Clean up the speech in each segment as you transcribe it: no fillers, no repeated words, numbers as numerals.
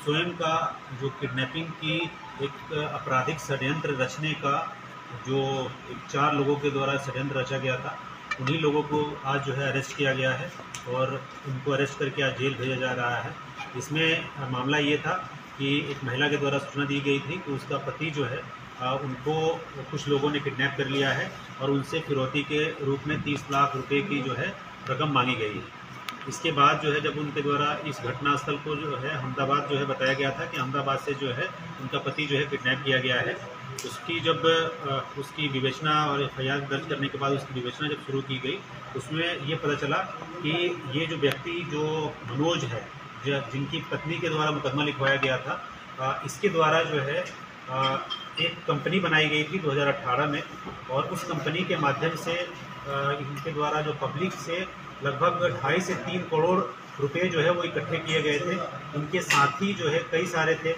स्वयं का जो किडनैपिंग की एक आपराधिक षड्यंत्र रचने का जो 4 लोगों के द्वारा षड्यंत्र रचा गया था, उन्हीं लोगों को आज जो है अरेस्ट किया गया है और उनको अरेस्ट करके आज जेल भेजा जा रहा है। इसमें मामला ये था कि एक महिला के द्वारा सूचना दी गई थी कि उसका पति जो है उनको कुछ लोगों ने किडनैप कर लिया है और उनसे फिरौती के रूप में 30 लाख रुपए की जो है रकम मांगी गई है। इसके बाद जो है जब उनके द्वारा इस घटनास्थल को जो है अहमदाबाद जो है बताया गया था कि अहमदाबाद से जो है उनका पति जो है किडनैप किया गया है। उसकी जब उसकी विवेचना और एफआईआर दर्ज करने के बाद उसकी विवेचना जब शुरू की गई, उसमें ये पता चला कि ये जो व्यक्ति जो मनोज है, जिनकी पत्नी के द्वारा मुकदमा लिखवाया गया था, इसके द्वारा जो है एक कंपनी बनाई गई थी 2018 में और उस कंपनी के माध्यम से इनके द्वारा जो पब्लिक से लगभग 2.5 से 3 करोड़ रुपए जो है वो इकट्ठे किए गए थे। उनके साथी जो है कई सारे थे,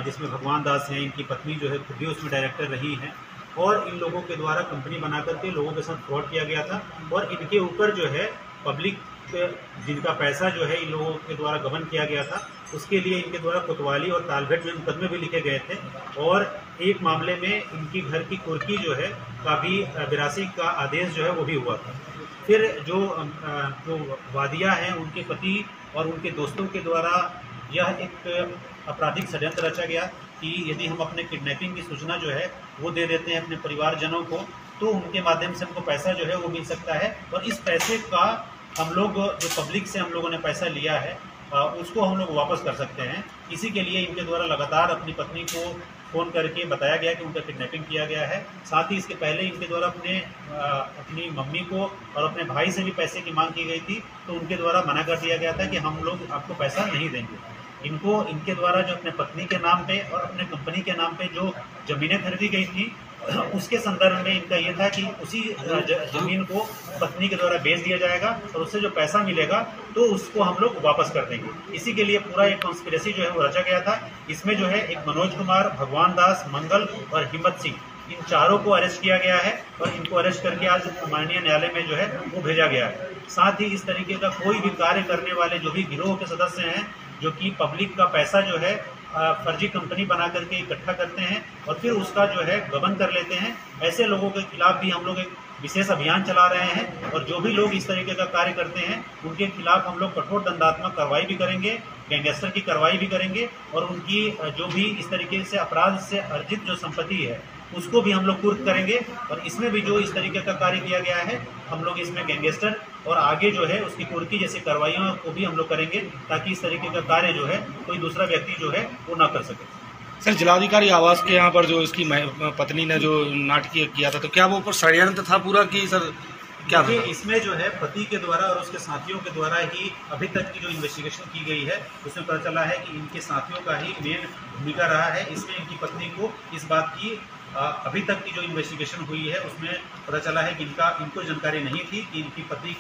जिसमें भगवान दास हैं, इनकी पत्नी जो है खुद भी उसमें डायरेक्टर रही हैं और इन लोगों के द्वारा कंपनी बना करके लोगों के साथ फ्रॉड किया गया था और इनके ऊपर जो है पब्लिक जिनका पैसा जो है इन लोगों के द्वारा गबन किया गया था, उसके लिए इनके द्वारा कोतवाली और तालघट में मुकदमे भी लिखे गए थे और एक मामले में इनकी घर की कुर्की जो है का भी 82 का आदेश जो है वो भी हुआ था। फिर जो वादिया हैं, उनके पति और उनके दोस्तों के द्वारा यह एक आपराधिक षड्यंत्र रचा गया कि यदि हम अपने किडनैपिंग की सूचना जो है वो दे देते हैं अपने परिवारजनों को, तो उनके माध्यम से हमको पैसा जो है वो मिल सकता है और इस पैसे का हम लोग जो पब्लिक से हम लोगों ने पैसा लिया है उसको हम लोग वापस कर सकते हैं। इसी के लिए इनके द्वारा लगातार अपनी पत्नी को फ़ोन करके बताया गया कि उनका किडनैपिंग किया गया है। साथ ही इसके पहले इनके द्वारा अपनी मम्मी को और अपने भाई से भी पैसे की मांग की गई थी, तो उनके द्वारा मना कर दिया गया था कि हम लोग आपको पैसा नहीं देंगे। इनको इनके द्वारा जो अपने पत्नी के नाम पे और अपने कंपनी के नाम पे जो ज़मीनें खरीदी गई थी, उसके संदर्भ में इनका ये था कि उसी ज़मीन को पत्नी के द्वारा बेच दिया जाएगा और उससे जो पैसा मिलेगा तो उसको हम लोग वापस कर देंगे। इसी के लिए पूरा एक कॉन्स्पिरेसी जो है वो रचा गया था। इसमें जो है एक मनोज कुमार, भगवान दास, मंगल और हिम्मत सिंह, इन चारों को अरेस्ट किया गया है और इनको अरेस्ट करके आज माननीय न्यायालय में जो है वो भेजा गया है। साथ ही इस तरीके का कोई भी कार्य करने वाले जो भी गिरोह के सदस्य हैं, जो कि पब्लिक का पैसा जो है फर्जी कंपनी बना करके इकट्ठा करते हैं और फिर उसका जो है गबन कर लेते हैं, ऐसे लोगों के खिलाफ भी हम लोग एक विशेष अभियान चला रहे हैं और जो भी लोग इस तरीके का कार्य करते हैं उनके खिलाफ हम लोग कठोर दंडात्मक कार्रवाई भी करेंगे, गैंगस्टर की कार्रवाई भी करेंगे और उनकी जो भी इस तरीके से अपराध से अर्जित जो संपत्ति है उसको भी हम लोग कुर्क करेंगे। और इसमें भी जो इस तरीके का कार्य किया गया है, हम लोग इसमें गैंगस्टर और आगे जो है उसकी कुर्की जैसी कार्रवाइयों को भी हम लोग करेंगे, ताकि इस तरीके का कार्य जो है कोई दूसरा व्यक्ति जो है वो ना कर सके। सर, जिलाधिकारी आवास के यहाँ पर जो इसकी पत्नी ने जो नाटकीय किया था, तो क्या वो ऊपर षड्यंत्र था पूरा कि सर क्या था? इसमें जो है पति के द्वारा और उसके साथियों के द्वारा ही अभी तक की जो इन्वेस्टिगेशन की गई है उसमें पता चला है कि इनके साथियों का ही मेन भूमिका रहा है। इसमें इनकी पत्नी को इस बात की अभी तक की जो इन्वेस्टिगेशन हुई है उसमें पता चला है कि इनको जानकारी नहीं थी कि इनकी पति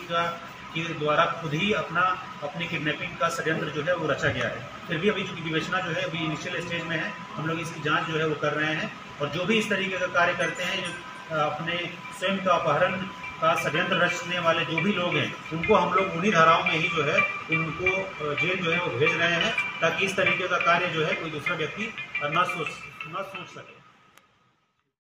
के द्वारा खुद ही अपनी किडनैपिंग का षड्यंत्र जो है वो रचा गया है। फिर भी अभी चूँकि विवेचना जो है अभी इनिशियल स्टेज में है, हम लोग इसकी जांच जो है वो कर रहे हैं और जो भी इस तरीके का कार्य करते हैं, अपने स्वयं का अपहरण का षड्यंत्र रचने वाले जो भी लोग हैं, उनको हम लोग उन्हीं धाराओं में ही जो है उनको जेल जो है वो भेज रहे हैं, ताकि इस तरीके का कार्य जो है कोई दूसरा व्यक्ति न सोच सके।